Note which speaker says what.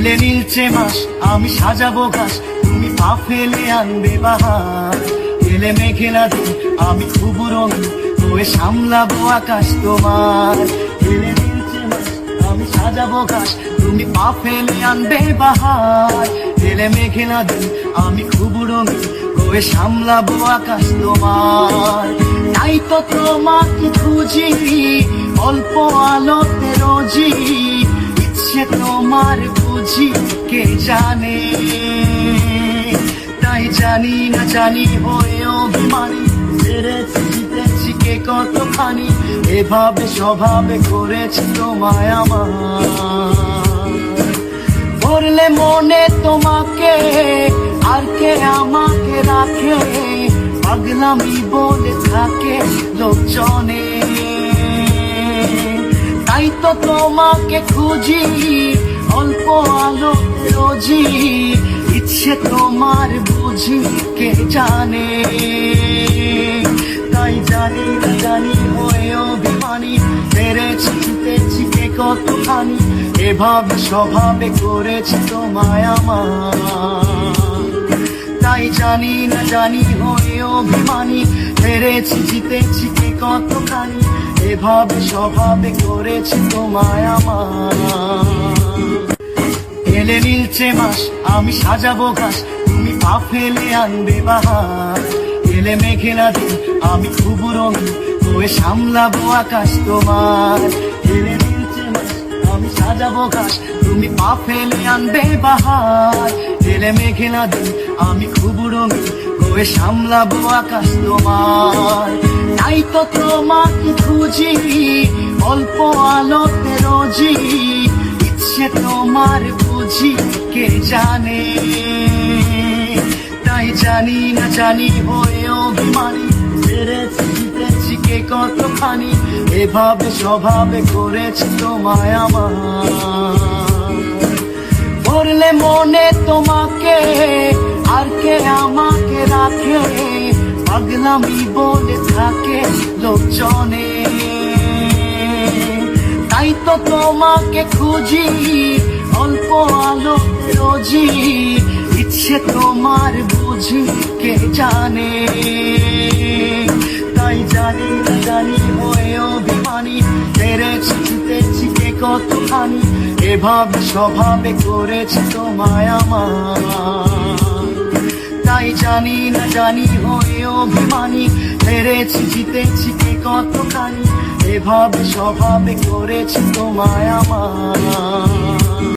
Speaker 1: এলে নীলচে মাস আমি সাজাবো ঘাস, তুমি পা ফেলে আনবে বাহার। এলে মেঘেলা দিন আমি খুব রঙিন হয়ে সামলাবো আকাশ তোমার। এলে নীলচে মাস আমি সাজাবো ঘাস, তুমি পা ফেলে আনবে বাহার। এলে মেঘেলা দিন আমি খুব রঙিন হয়ে সামলাবো আকাশ তোমার। তাই তো তোমাকে খুঁজি অল্প আলোতে রোজি, ইচ্ছে তোমার বুঝি কে জানে। তাই জানি না জানি হয়ে অভিমানী, হেরেছি জিতেছি কে কতখানি, এভাবে স্বভাবে করেছি তোমায় আমার। করলে মনে তোমাকে আর কে আমাকে রাখে, পাগলামি বলে থাকে লোকজনে। তাই তো তোমাকে খুঁজি অল্প আলো রোজি, ইচ্ছে তোমার বুঝি কে জানে। তাই জানি না জানি হয়ে অভিমানী, হেরেছি জিতেছি কে কতখানি, এভাবে স্বভাবে করেছি তোমায় আমার। তাই জানি না জানি হয়ে অভিমানী, হেরেছি জিতেছি কে কতখানি, এভাবে স্বভাবে করেছি তোমায় আমার। এলে নীলচে মাস আমি সাজাবো ঘাস, তুমি পা ফেলে আনবে বাহার। এলে মেঘেলা দিন আমি খুব রঙিন হয়ে সামলাবো আকাশ তোমার। এলে নীলচে মাস আমি সাজাবো ঘাস, তুমি পা ফেলে আনবে বাহার। এলে মেঘেলা দিন আমি খুব রঙিন হয়ে সামলাবো আকাশ তোমার। তাই তো তোমাকে খুঁজি অল্প আলোতে রোজি, ইচ্ছে তোমার বুঝি কে জানে। তাই জানি না জানি হয়ে অভিমানী, হেরেছি জিতেছি কে কতখানি, এভাবে স্বভাবে করেছি তোমায় আমার। করলে মনে তোমাকে আর কে আমাকে রাখে, পাগলামি বলে থাকে লোকজনে। তাই তো তোমাকে খুঁজি অল্প আলো রোজি, ইচ্ছে তোমার বুঝি কে জানে। তাই জানি না জানি হয়ে অভিমানী, হেরেছি জিতেছি কে কতখানি, এভাবে স্বভাবে করেছি তোমায় আমার। তাই জানি না জানি হয়ে অভিমানী, হেরেছি জিতেছি কে কতখানি, এভাবে স্বভাবে করেছি তোমায় আমার।